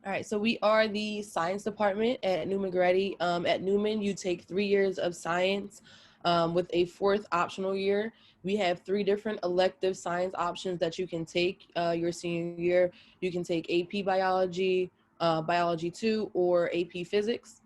All right, so we are the science department at Newman-Grady. At Newman, you take 3 years of science with a fourth optional year. We have 3 different elective science options that you can take your senior year. You can take AP Biology, Biology 2, or AP Physics.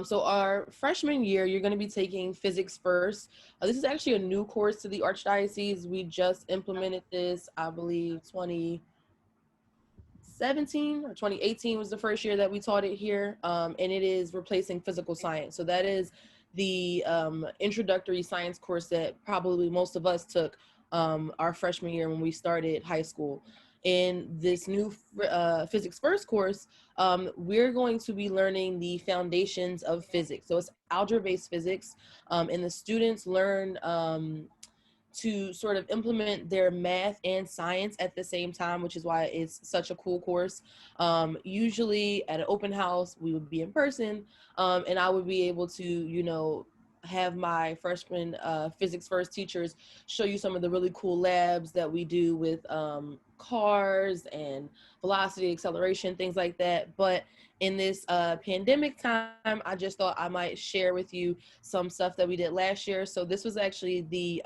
So our freshman year, you're going to be taking physics first. This is actually a new course to the Archdiocese. We just implemented this, I believe, 2017 or 2018 was the first year that we taught it here, and it is replacing physical science. So that is the introductory science course that probably most of us took our freshman year when we started high school. In this new physics first course, we're going to be learning the foundations of physics. So it's algebra-based physics, and the students learn to sort of implement their math and science at the same time, which is why it's such a cool course. Usually at an open house, we would be in person, and I would be able to, you know, have my freshman physics first teachers show you some of the really cool labs that we do with cars and velocity, acceleration, things like that. But in this pandemic time, I just thought I might share with you some stuff that we did last year. So this was actually the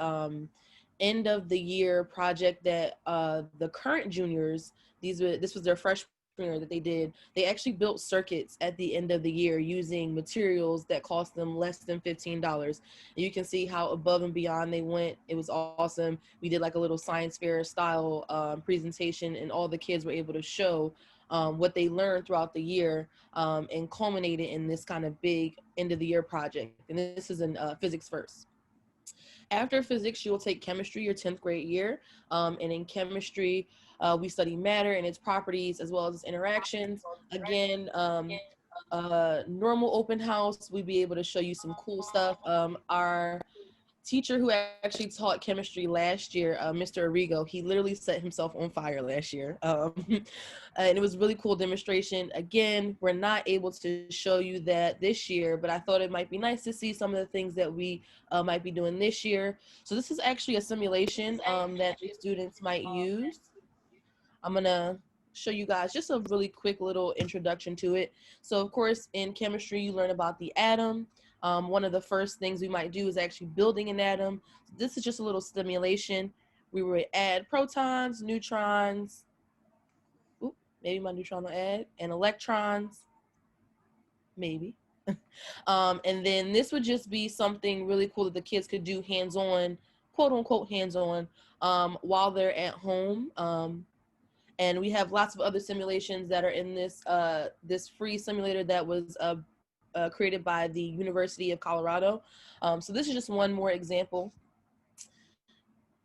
end of the year project that the current juniors, this was their freshman year that they did. They actually built circuits at the end of the year using materials that cost them less than $15. And you can see how above and beyond they went. It was awesome. We did like a little science fair style presentation, and all the kids were able to show what they learned throughout the year and culminated in this kind of big end of the year project. And this is in physics first. After physics, you will take chemistry your 10th grade year. And in chemistry, we study matter and its properties as well as its interactions. Again, normal open house, we'd be able to show you some cool stuff. Our teacher who actually taught chemistry last year, Mr. Arrigo, he literally set himself on fire last year. And it was a really cool demonstration. Again, we're not able to show you that this year, but I thought it might be nice to see some of the things that we might be doing this year. So this is actually a simulation that the students might use. I'm gonna show you guys just a really quick little introduction to it. So of course, in chemistry, you learn about the atom. One of the first things we might do is actually building an atom. This is just a little simulation. We would add protons, neutrons, maybe my neutron will add, and electrons, maybe. And then this would just be something really cool that the kids could do hands-on, quote unquote hands-on, while they're at home. And we have lots of other simulations that are in this this free simulator that was created by the University of Colorado. So this is just one more example. I'm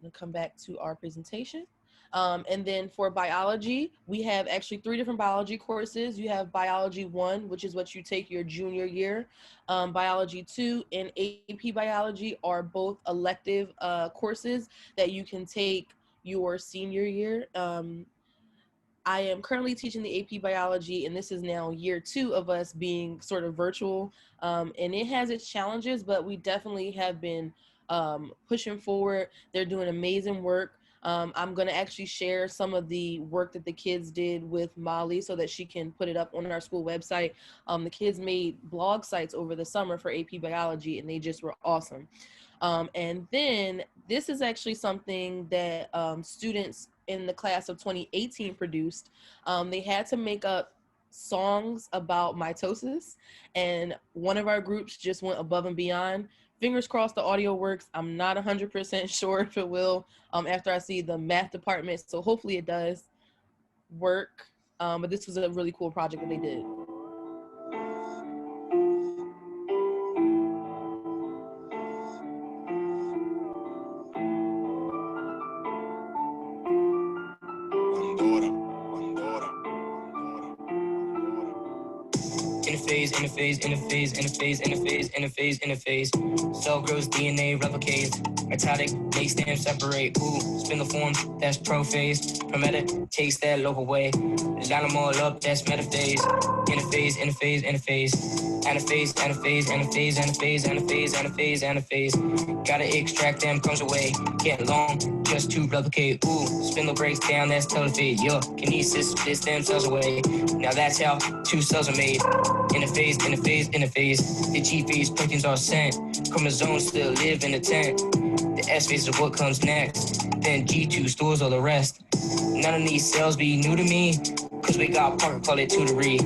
gonna come back to our presentation. And then for biology, we have actually 3 different biology courses. You have Biology 1, which is what you take your junior year. Biology 2 and AP Biology are both elective courses that you can take your senior year. I am currently teaching the AP Biology, and this is now year 2 of us being sort of virtual. And it has its challenges, but we definitely have been pushing forward. They're doing amazing work. I'm going to actually share some of the work that the kids did with Molly so that she can put it up on our school website. The kids made blog sites over the summer for AP Biology, and they just were awesome. And then this is actually something that students in the class of 2018 produced. They had to make up songs about mitosis, and one of our groups just went above and beyond. Fingers crossed the audio works. I'm not 100% sure if it will after I see the math department, so hopefully it does work. But this was a really cool project that they did. Interphase. Cell grows, DNA replicates. Mitotic, they stem separate. Ooh, spin the form, that's prophase. Hermetic, takes that local way. Line them all up, that's metaphase. Interphase. Anaphase, anaphase, anaphase, anaphase, anaphase, anaphase, anaphase. Gotta extract them crumbs away. Getting long just to replicate. Ooh, spindle breaks down, that's telophase. Yo, kinesis, spits them cells away. Now that's how two cells are made. Interphase, interphase, interphase. The G phase proteins are sent. Chromosomes still live in the tent. The S phase is what comes next. Then G2 stores all the rest. None of these cells be new to me, cause we got Parker call it tutory.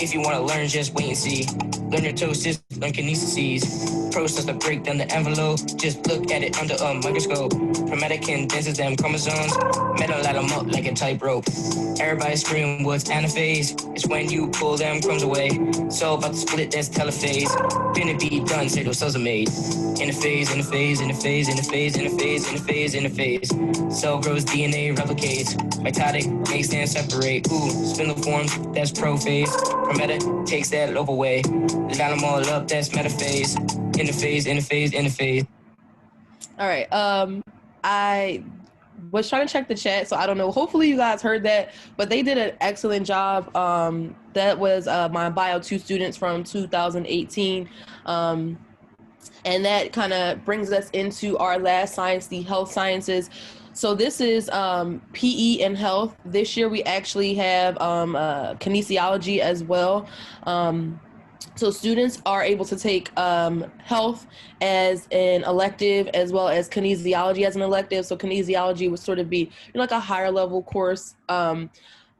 If you wanna learn, just wait and see. Learn your tosis, learn kinesis. Process to break down the envelope. Just look at it under a microscope. Chromatic condenses them chromosomes. Metal light them up like a tightrope. Everybody scream what's anaphase. It's when you pull them crumbs away. So about to split, that's telophase. Finna be done, say those cells are made. Interphase, interphase, interphase, interphase, interphase, interphase, interphase. Cell grows, DNA replicates. Mitotic makes them separate. Ooh, spindle forms, that's prophase. Prometa takes that lobe away. Line them all up, that's metaphase. Interphase, interphase, interphase. All right. I was trying to check the chat, so I don't know. Hopefully you guys heard that, but they did an excellent job. That was my Bio 2 students from 2018. And that kind of brings us into our last science, the health sciences. So this is PE and health. This year we actually have kinesiology as well. So students are able to take health as an elective as well as kinesiology as an elective. So kinesiology would sort of be like a higher level course.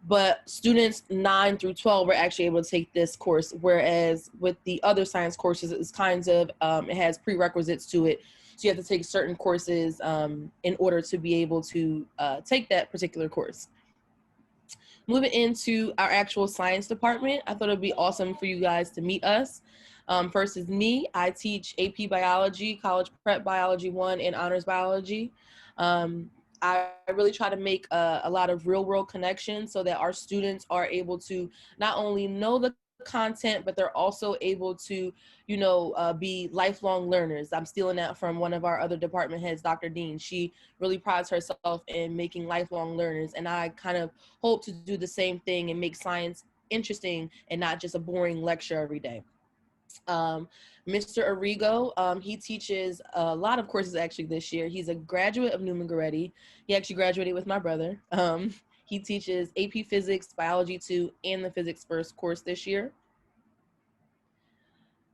But students 9 through 12 were actually able to take this course, whereas with the other science courses, it's kinds of, it has prerequisites to it. So you have to take certain courses in order to be able to take that particular course. Moving into our actual science department, I thought it'd be awesome for you guys to meet us. First is me. I teach AP Biology, College Prep Biology 1, and Honors Biology. I really try to make a lot of real world connections so that our students are able to not only know the content, but they're also able to, be lifelong learners. I'm stealing that from one of our other department heads, Dr. Dean. She really prides herself in making lifelong learners. And I kind of hope to do the same thing and make science interesting and not just a boring lecture every day. Mr. Arrigo, he teaches a lot of courses actually this year. He's a graduate of Newman Goretti. He actually graduated with my brother. He teaches AP Physics, Biology 2, and the Physics First course this year.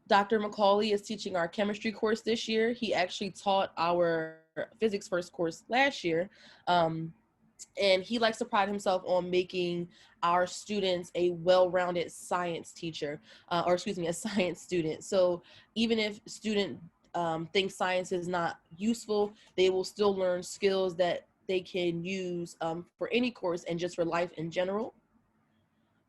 Dr. McCauley is teaching our chemistry course this year. He actually taught our Physics First course last year. And he likes to pride himself on making our students a well-rounded science teacher, a science student. So even if student thinks science is not useful, they will still learn skills that they can use for any course and just for life in general.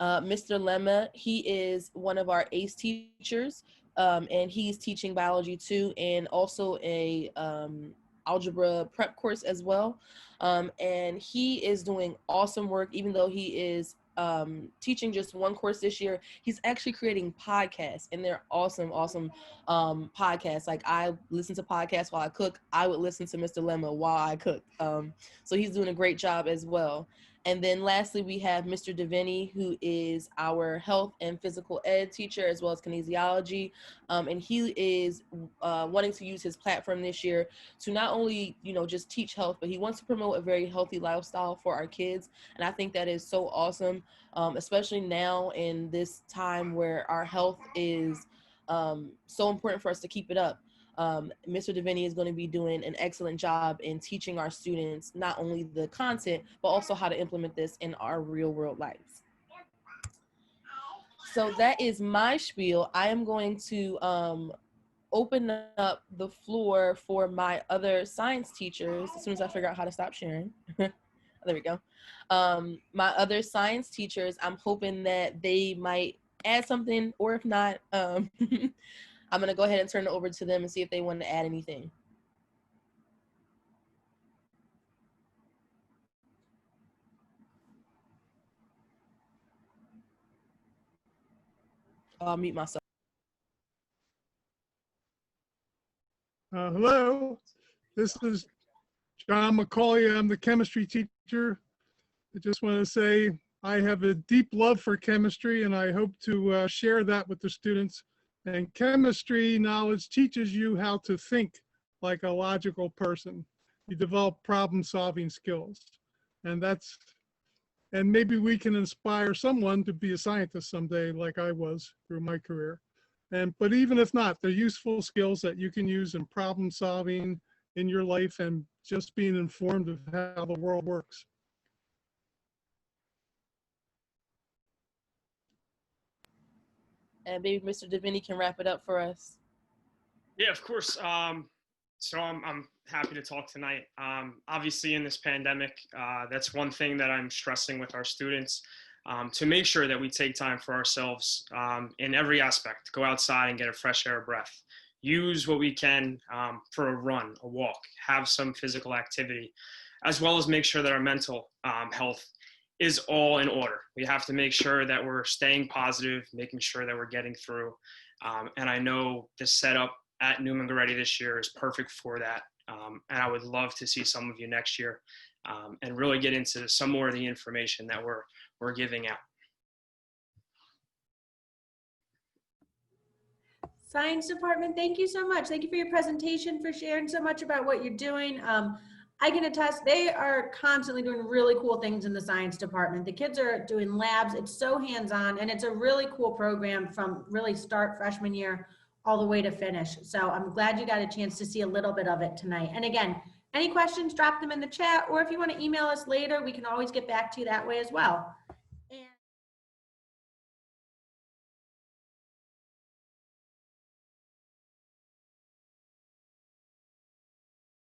Mr. Lemma, he is one of our ACE teachers, and he's teaching Biology 2 and also a algebra prep course as well. And he is doing awesome work, even though he is teaching just one course this year. He's actually creating podcasts, and they're awesome podcasts. Like, I listen to podcasts while I cook. I would listen to Mr. Lemma while I cook. So he's doing a great job as well. And then lastly, we have Mr. Deviney, who is our health and physical ed teacher, as well as kinesiology. And he is wanting to use his platform this year to not only, just teach health, but he wants to promote a very healthy lifestyle for our kids. And I think that is so awesome, especially now in this time where our health is so important for us to keep it up. Mr. Deviney is going to be doing an excellent job in teaching our students not only the content, but also how to implement this in our real world lives. So that is my spiel. I am going to open up the floor for my other science teachers as soon as I figure out how to stop sharing. There we go. My other science teachers, I'm hoping that they might add something, or if not, I'm going to go ahead and turn it over to them and see if they want to add anything. I'll mute myself. Hello, this is John McCauley. I'm the chemistry teacher. I just want to say I have a deep love for chemistry, and I hope to share that with the students And chemistry knowledge teaches you how to think like a logical person. You develop problem-solving skills. And maybe we can inspire someone to be a scientist someday like I was through my career. But even if not, they're useful skills that you can use in problem solving in your life and just being informed of how the world works. And maybe Mr. Davini can wrap it up for us. Yeah, of course. So I'm happy to talk tonight. Obviously, in this pandemic, that's one thing that I'm stressing with our students, to make sure that we take time for ourselves in every aspect. Go outside and get a fresh air breath. Use what we can for a run, a walk, have some physical activity, as well as make sure that our mental health is all in order. We have to make sure that we're staying positive, making sure that we're getting through. And I know the setup at Newman Goretti this year is perfect for that. And I would love to see some of you next year and really get into some more of the information that we're giving out. Science department, thank you so much. Thank you for your presentation, for sharing so much about what you're doing. I can attest, they are constantly doing really cool things in the science department. The kids are doing labs. It's so hands-on, and it's a really cool program from really start freshman year all the way to finish. So I'm glad you got a chance to see a little bit of it tonight. And again, any questions, drop them in the chat, or if you want to email us later, we can always get back to you that way as well.